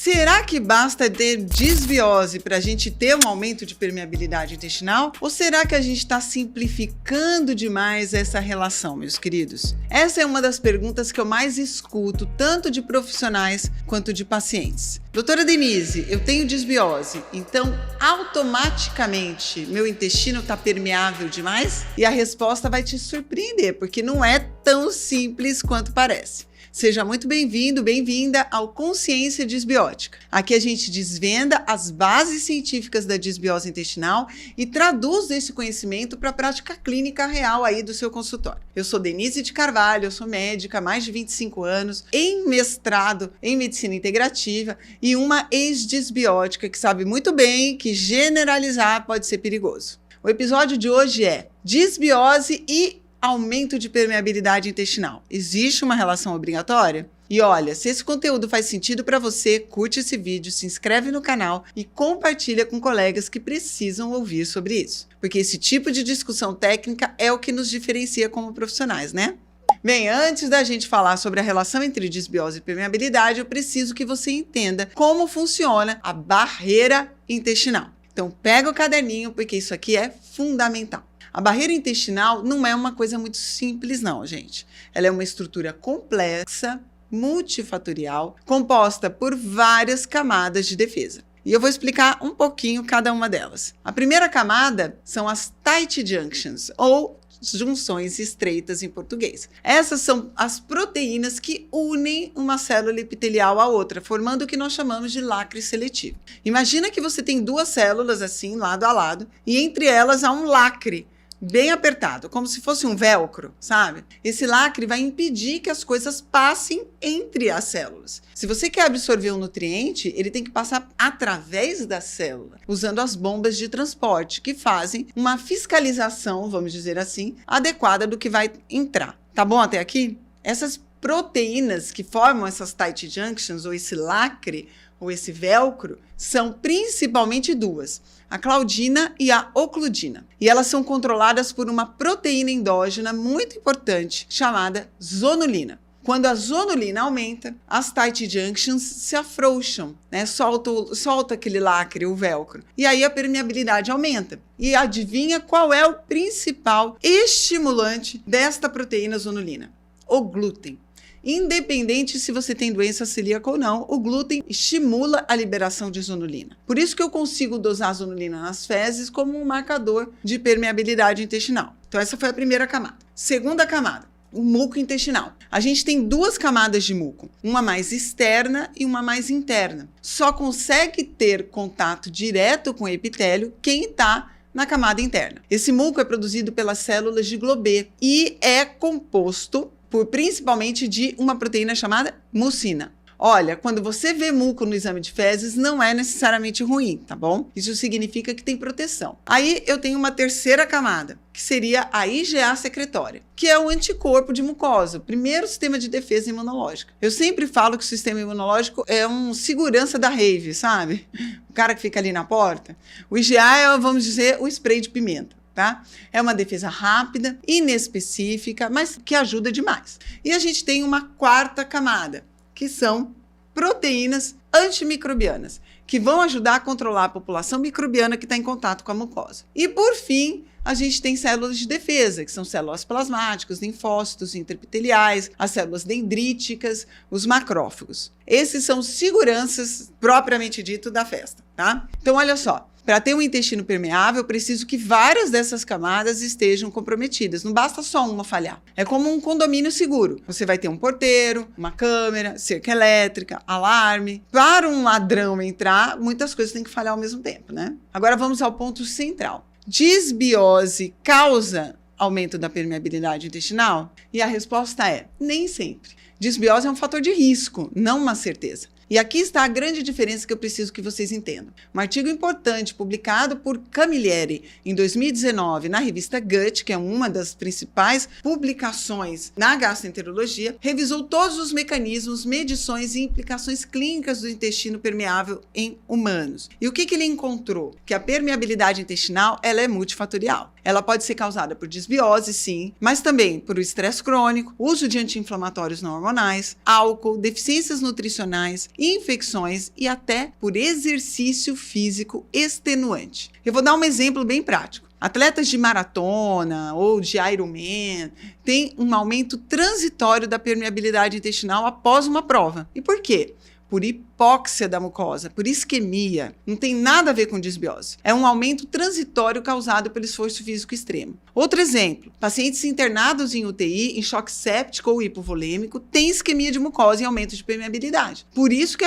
Será que basta ter desbiose para a gente ter um aumento de permeabilidade intestinal? Ou será que a gente está simplificando demais essa relação, meus queridos? Essa é uma das perguntas que eu mais escuto, tanto de profissionais quanto de pacientes. Doutora Denise, eu tenho desbiose, então automaticamente meu intestino está permeável demais? E a resposta vai te surpreender, porque não é tão simples quanto parece. Seja muito bem-vindo, bem-vinda ao Consciência Disbiótica. Aqui a gente desvenda as bases científicas da desbiose intestinal e traduz esse conhecimento para a prática clínica real aí do seu consultório. Eu sou Denise de Carvalho, eu sou médica há mais de 25 anos, em mestrado em medicina integrativa e uma ex-desbiótica que sabe muito bem que generalizar pode ser perigoso. O episódio de hoje é desbiose e aumento de permeabilidade intestinal. Existe uma relação obrigatória? E olha, se esse conteúdo faz sentido para você, curte esse vídeo, se inscreve no canal e compartilha com colegas que precisam ouvir sobre isso. Porque esse tipo de discussão técnica é o que nos diferencia como profissionais, né? Bem, antes da gente falar sobre a relação entre desbiose e permeabilidade, eu preciso que você entenda como funciona a barreira intestinal. Então pega o caderninho, porque isso aqui é fundamental. A barreira intestinal não é uma coisa muito simples não, gente. Ela é uma estrutura complexa, multifatorial, composta por várias camadas de defesa. E eu vou explicar um pouquinho cada uma delas. A primeira camada são as tight junctions, ou junções estreitas em português. Essas são as proteínas que unem uma célula epitelial à outra, formando o que nós chamamos de lacre seletivo. Imagina que você tem duas células assim, lado a lado, e entre elas há um lacre bem apertado, como se fosse um velcro, sabe? Esse lacre vai impedir que as coisas passem entre as células. Se você quer absorver um nutriente, ele tem que passar através da célula, usando as bombas de transporte, que fazem uma fiscalização, vamos dizer assim, adequada do que vai entrar. Tá bom até aqui? Essas proteínas que formam essas tight junctions, ou esse lacre, ou esse velcro, são principalmente duas, a claudina e a ocludina. E elas são controladas por uma proteína endógena muito importante, chamada zonulina. Quando a zonulina aumenta, as tight junctions se afrouxam, né? Solta aquele lacre, o velcro. E aí a permeabilidade aumenta. E adivinha qual é o principal estimulante desta proteína zonulina? O glúten. Independente se você tem doença celíaca ou não, o glúten estimula a liberação de zonulina. Por isso que eu consigo dosar a zonulina nas fezes como um marcador de permeabilidade intestinal. Então essa foi a primeira camada. Segunda camada, o muco intestinal. A gente tem duas camadas de muco, uma mais externa e uma mais interna. Só consegue ter contato direto com o epitélio quem está na camada interna. Esse muco é produzido pelas células de Globet e é composto principalmente de uma proteína chamada mucina. Olha, quando você vê muco no exame de fezes, não é necessariamente ruim, tá bom? Isso significa que tem proteção. Aí eu tenho uma terceira camada, que seria a IgA secretória, que é o anticorpo de mucosa, o primeiro sistema de defesa imunológica. Eu sempre falo que o sistema imunológico é um segurança da rave, sabe? O cara que fica ali na porta. O IgA é, vamos dizer, o spray de pimenta. Tá? É uma defesa rápida, inespecífica, mas que ajuda demais. E a gente tem uma quarta camada, que são proteínas antimicrobianas, que vão ajudar a controlar a população microbiana que está em contato com a mucosa. E por fim, a gente tem células de defesa, que são células plasmáticas, linfócitos intraepiteliais, as células dendríticas, os macrófagos. Esses são seguranças propriamente dito da festa, tá? Então olha só. Para ter um intestino permeável, eu preciso que várias dessas camadas estejam comprometidas. Não basta só uma falhar. É como um condomínio seguro. Você vai ter um porteiro, uma câmera, cerca elétrica, alarme. Para um ladrão entrar, muitas coisas têm que falhar ao mesmo tempo, né? Agora vamos ao ponto central. Desbiose causa aumento da permeabilidade intestinal? E a resposta é: nem sempre. Desbiose é um fator de risco, não uma certeza. E aqui está a grande diferença que eu preciso que vocês entendam. Um artigo importante publicado por Camilleri em 2019 na revista Gut, que é uma das principais publicações na gastroenterologia, revisou todos os mecanismos, medições e implicações clínicas do intestino permeável em humanos. E o que ele encontrou? Que a permeabilidade intestinal ela é multifatorial. Ela pode ser causada por desbiose, sim, mas também por estresse crônico, uso de anti-inflamatórios não hormonais, álcool, deficiências nutricionais, infecções e até por exercício físico extenuante. Eu vou dar um exemplo bem prático. Atletas de maratona ou de Ironman têm um aumento transitório da permeabilidade intestinal após uma prova. E por quê? Por hipóxia da mucosa, por isquemia. Não tem nada a ver com desbiose. É um aumento transitório causado pelo esforço físico extremo. Outro exemplo, pacientes internados em UTI, em choque séptico ou hipovolêmico, têm isquemia de mucosa e aumento de permeabilidade. Por isso que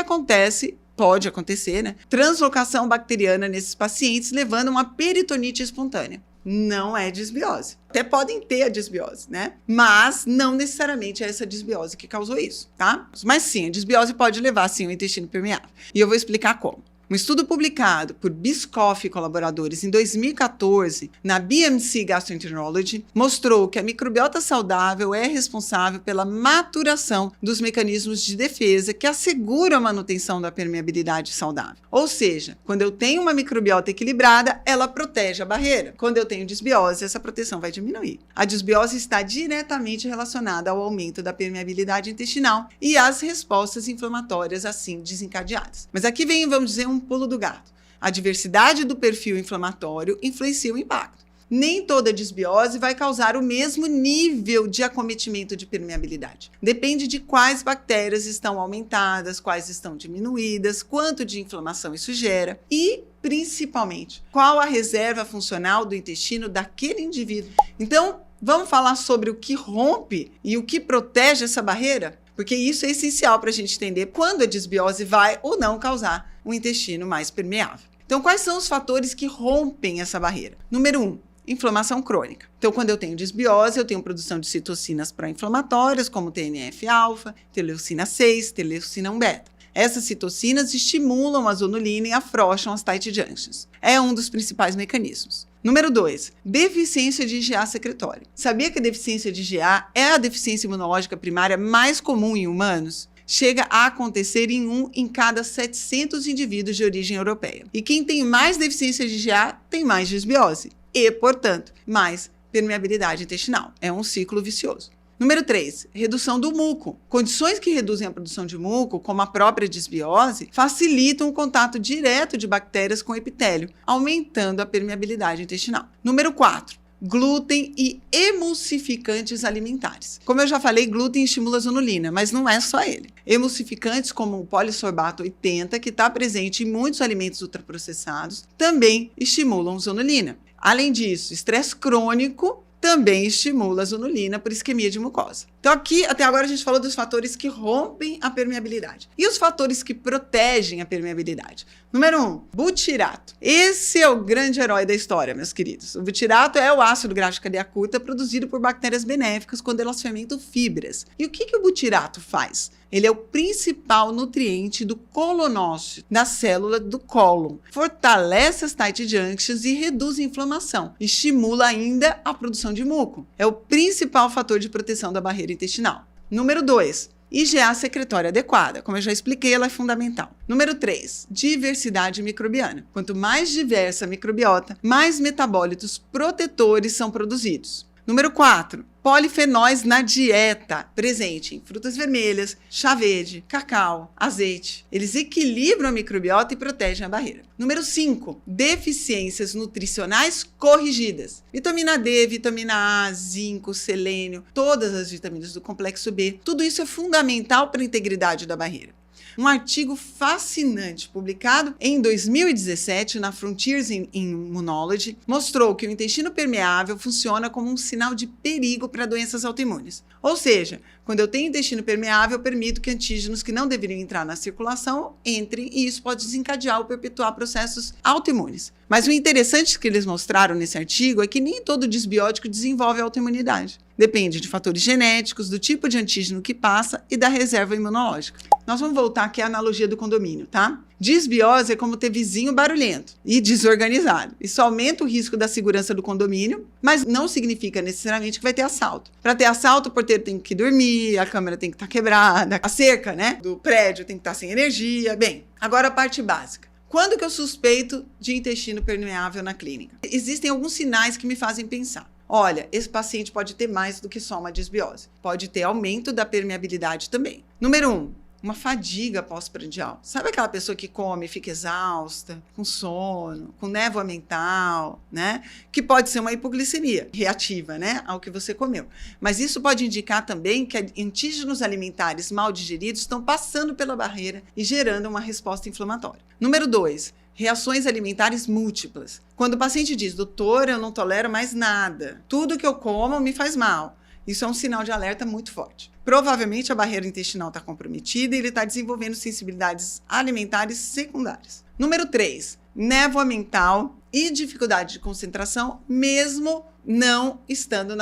pode acontecer, né? Translocação bacteriana nesses pacientes, levando a uma peritonite espontânea. Não é desbiose. Até podem ter a desbiose, né? Mas não necessariamente é essa desbiose que causou isso, tá? Mas sim, a desbiose pode levar, sim, ao intestino permeável. E eu vou explicar como. Um estudo publicado por Biscoff e colaboradores em 2014 na BMC Gastroenterology mostrou que a microbiota saudável é responsável pela maturação dos mecanismos de defesa que asseguram a manutenção da permeabilidade saudável. Ou seja, quando eu tenho uma microbiota equilibrada, ela protege a barreira. Quando eu tenho desbiose, essa proteção vai diminuir. A desbiose está diretamente relacionada ao aumento da permeabilidade intestinal e às respostas inflamatórias assim desencadeadas. Mas aqui vem, vamos dizer, um pulo do gato. A diversidade do perfil inflamatório influencia o impacto. Nem toda desbiose vai causar o mesmo nível de acometimento de permeabilidade. Depende de quais bactérias estão aumentadas, quais estão diminuídas, quanto de inflamação isso gera e, principalmente, qual a reserva funcional do intestino daquele indivíduo. Então, vamos falar sobre o que rompe e o que protege essa barreira? Porque isso é essencial para a gente entender quando a desbiose vai ou não causar um intestino mais permeável. Então, quais são os fatores que rompem essa barreira? Número 1, inflamação crônica. Então, quando eu tenho desbiose, eu tenho produção de citocinas pró-inflamatórias, como TNF-alfa, interleucina 6, interleucina 1-beta. Essas citocinas estimulam a zonulina e afrouxam as tight junctions. É um dos principais mecanismos. Número 2, deficiência de IgA secretório. Sabia que a deficiência de IgA é a deficiência imunológica primária mais comum em humanos? Chega a acontecer em 1 em cada 700 indivíduos de origem europeia. E quem tem mais deficiência de IgA tem mais desbiose e, portanto, mais permeabilidade intestinal. É um ciclo vicioso. Número 3, redução do muco. Condições que reduzem a produção de muco, como a própria desbiose, facilitam o contato direto de bactérias com o epitélio, aumentando a permeabilidade intestinal. Número 4, glúten e emulsificantes alimentares. Como eu já falei, glúten estimula a zonulina, mas não é só ele. Emulsificantes como o polissorbato 80, que está presente em muitos alimentos ultraprocessados, também estimulam zonulina. Além disso, estresse crônico também estimula a zonulina por isquemia de mucosa. Então aqui, até agora, a gente falou dos fatores que rompem a permeabilidade. E os fatores que protegem a permeabilidade? Número 1, butirato. Esse é o grande herói da história, meus queridos. O butirato é o ácido gráfico cadeia curta produzido por bactérias benéficas quando elas fermentam fibras. E o que o butirato faz? Ele é o principal nutriente do colonócito, da célula do cólon. Fortalece as tight junctions e reduz a inflamação. Estimula ainda a produção de muco. É o principal fator de proteção da barreira intestinal. Número 2, IgA secretória adequada. Como eu já expliquei, ela é fundamental. Número 3, diversidade microbiana. Quanto mais diversa a microbiota, mais metabólitos protetores são produzidos. Número 4, polifenóis na dieta, presente em frutas vermelhas, chá verde, cacau, azeite. Eles equilibram a microbiota e protegem a barreira. Número 5, deficiências nutricionais corrigidas. Vitamina D, vitamina A, zinco, selênio, todas as vitaminas do complexo B. Tudo isso é fundamental para a integridade da barreira. Um artigo fascinante, publicado em 2017 na Frontiers in Immunology, mostrou que o intestino permeável funciona como um sinal de perigo para doenças autoimunes. Ou seja, quando eu tenho intestino permeável, eu permito que antígenos que não deveriam entrar na circulação entrem e isso pode desencadear ou perpetuar processos autoimunes. Mas o interessante que eles mostraram nesse artigo é que nem todo desbiótico desenvolve autoimunidade. Depende de fatores genéticos, do tipo de antígeno que passa e da reserva imunológica. Nós vamos voltar aqui à analogia do condomínio, tá? Desbiose é como ter vizinho barulhento e desorganizado. Isso aumenta o risco da segurança do condomínio, mas não significa necessariamente que vai ter assalto. Para ter assalto, o porteiro tem que dormir, a câmera tem que estar quebrada, a cerca, né, do prédio tem que estar sem energia. Bem, agora a parte básica. Quando que eu suspeito de intestino permeável na clínica? Existem alguns sinais que me fazem pensar. Olha, esse paciente pode ter mais do que só uma disbiose. Pode ter aumento da permeabilidade também. Número 1. Uma fadiga pós-prandial. Sabe aquela pessoa que come e fica exausta, com sono, com névoa mental, né? Que pode ser uma hipoglicemia reativa, né? Ao que você comeu. Mas isso pode indicar também que antígenos alimentares mal digeridos estão passando pela barreira e gerando uma resposta inflamatória. Número 2. Reações alimentares múltiplas. Quando o paciente diz, doutor, eu não tolero mais nada. Tudo que eu como me faz mal. Isso é um sinal de alerta muito forte. Provavelmente a barreira intestinal está comprometida e ele está desenvolvendo sensibilidades alimentares secundárias. Número 3, névoa mental e dificuldade de concentração, mesmo não estando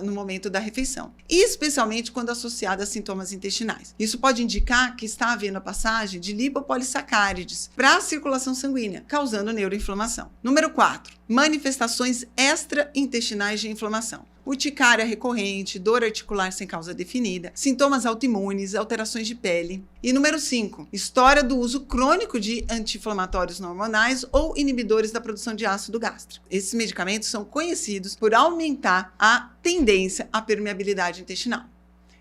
no momento da refeição, especialmente quando associada a sintomas intestinais. Isso pode indicar que está havendo a passagem de lipopolissacárides para a circulação sanguínea, causando neuroinflamação. Número 4, manifestações extraintestinais de inflamação. Urticária recorrente, dor articular sem causa definida, sintomas autoimunes, alterações de pele. E número 5, história do uso crônico de anti-inflamatórios não hormonais ou inibidores da produção de ácido gástrico. Esses medicamentos são conhecidos por aumentar a tendência à permeabilidade intestinal.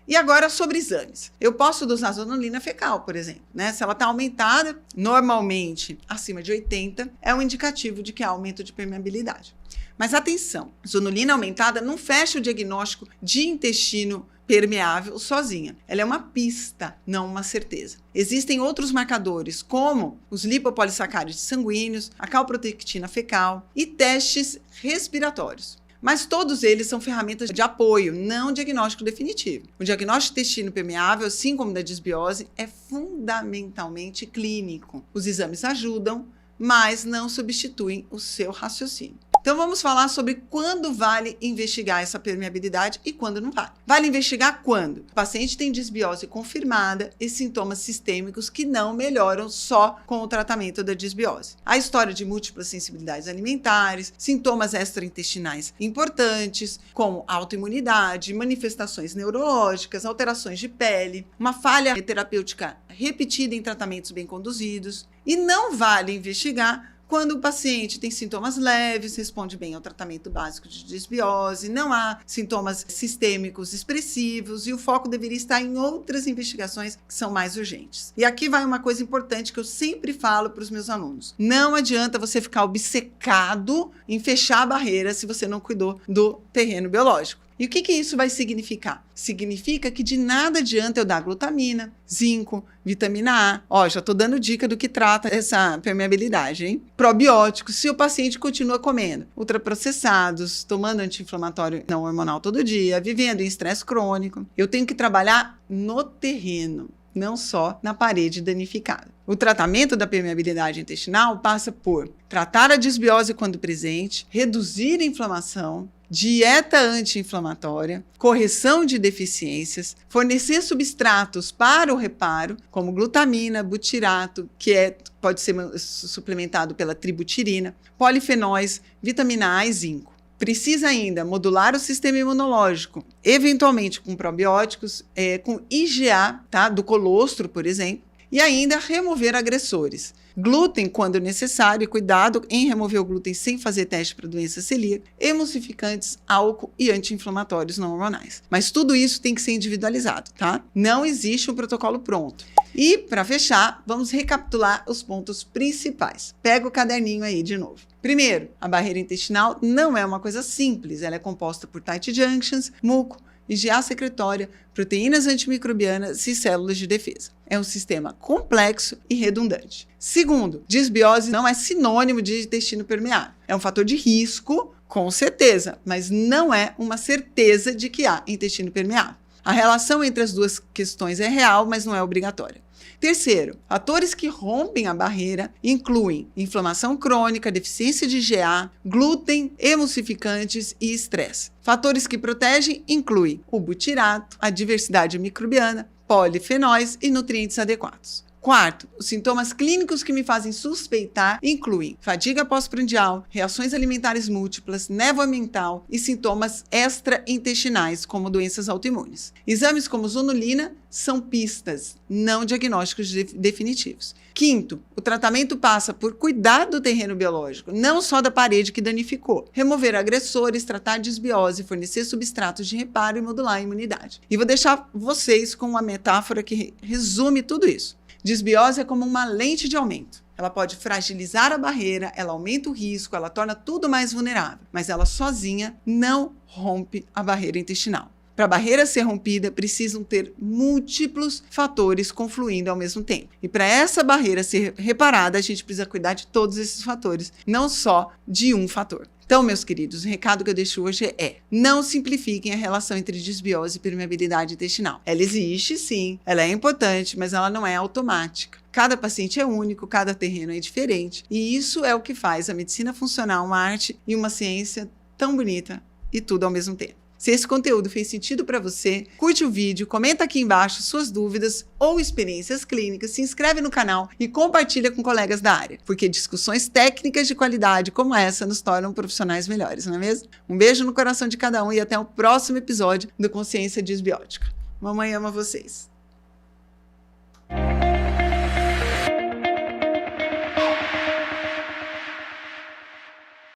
E agora sobre exames. Eu posso dosar zonulina fecal, por exemplo, né? Se ela está aumentada, normalmente acima de 80, é um indicativo de que há aumento de permeabilidade. Mas atenção, zonulina aumentada não fecha o diagnóstico de intestino permeável sozinha. Ela é uma pista, não uma certeza. Existem outros marcadores, como os lipopolissacárides sanguíneos, a calprotectina fecal e testes respiratórios. Mas todos eles são ferramentas de apoio, não diagnóstico definitivo. O diagnóstico de intestino permeável, assim como da disbiose, é fundamentalmente clínico. Os exames ajudam, mas não substituem o seu raciocínio. Então vamos falar sobre quando vale investigar essa permeabilidade e quando não vale. Vale investigar quando o paciente tem disbiose confirmada e sintomas sistêmicos que não melhoram só com o tratamento da disbiose. A história de múltiplas sensibilidades alimentares, sintomas extraintestinais importantes, como autoimunidade, manifestações neurológicas, alterações de pele, uma falha terapêutica repetida em tratamentos bem conduzidos. E não vale investigar quando o paciente tem sintomas leves, responde bem ao tratamento básico de disbiose, não há sintomas sistêmicos expressivos e o foco deveria estar em outras investigações que são mais urgentes. E aqui vai uma coisa importante que eu sempre falo para os meus alunos. Não adianta você ficar obcecado em fechar a barreira se você não cuidou do terreno biológico. E o que isso vai significar? Significa que de nada adianta eu dar glutamina, zinco, vitamina A. Já estou dando dica do que trata essa permeabilidade, hein? Probióticos, se o paciente continua comendo ultraprocessados, tomando anti-inflamatório não hormonal todo dia, vivendo em estresse crônico. Eu tenho que trabalhar no terreno, não só na parede danificada. O tratamento da permeabilidade intestinal passa por tratar a disbiose quando presente, reduzir a inflamação, dieta anti-inflamatória, correção de deficiências, fornecer substratos para o reparo, como glutamina, butirato, que pode ser suplementado pela tributirina, polifenóis, vitamina A e zinco. Precisa ainda modular o sistema imunológico, eventualmente com probióticos, com IgA, tá? Do colostro, por exemplo, e ainda remover agressores. Glúten, quando necessário, cuidado em remover o glúten sem fazer teste para doença celíaca, emulsificantes, álcool e anti-inflamatórios não hormonais. Mas tudo isso tem que ser individualizado, tá? Não existe um protocolo pronto. E, para fechar, vamos recapitular os pontos principais. Pega o caderninho aí de novo. Primeiro, a barreira intestinal não é uma coisa simples. Ela é composta por tight junctions, muco, IgA secretória, proteínas antimicrobianas e células de defesa. É um sistema complexo e redundante. Segundo, disbiose não é sinônimo de intestino permeável. É um fator de risco, com certeza, mas não é uma certeza de que há intestino permeável. A relação entre as duas questões é real, mas não é obrigatória. Terceiro, fatores que rompem a barreira incluem inflamação crônica, deficiência de IgA, glúten, emulsificantes e estresse. Fatores que protegem incluem o butirato, a diversidade microbiana, polifenóis e nutrientes adequados. Quarto, os sintomas clínicos que me fazem suspeitar incluem fadiga pós-prandial, reações alimentares múltiplas, névoa mental e sintomas extraintestinais, como doenças autoimunes. Exames como zonulina são pistas, não diagnósticos definitivos. Quinto, o tratamento passa por cuidar do terreno biológico, não só da parede que danificou. Remover agressores, tratar desbiose, fornecer substratos de reparo e modular a imunidade. E vou deixar vocês com uma metáfora que resume tudo isso. Desbiose é como uma lente de aumento. Ela pode fragilizar a barreira, ela aumenta o risco, ela torna tudo mais vulnerável, mas ela sozinha não rompe a barreira intestinal. Para a barreira ser rompida, precisam ter múltiplos fatores confluindo ao mesmo tempo. E para essa barreira ser reparada, a gente precisa cuidar de todos esses fatores, não só de um fator. Então, meus queridos, o recado que eu deixo hoje é: não simplifiquem a relação entre desbiose e permeabilidade intestinal. Ela existe, sim, ela é importante, mas ela não é automática. Cada paciente é único, cada terreno é diferente, e isso é o que faz a medicina funcional uma arte e uma ciência tão bonita e tudo ao mesmo tempo. Se esse conteúdo fez sentido para você, curte o vídeo, comenta aqui embaixo suas dúvidas ou experiências clínicas, se inscreve no canal e compartilha com colegas da área, porque discussões técnicas de qualidade como essa nos tornam profissionais melhores, não é mesmo? Um beijo no coração de cada um e até o próximo episódio do Consciência Disbiótica. Mamãe ama vocês.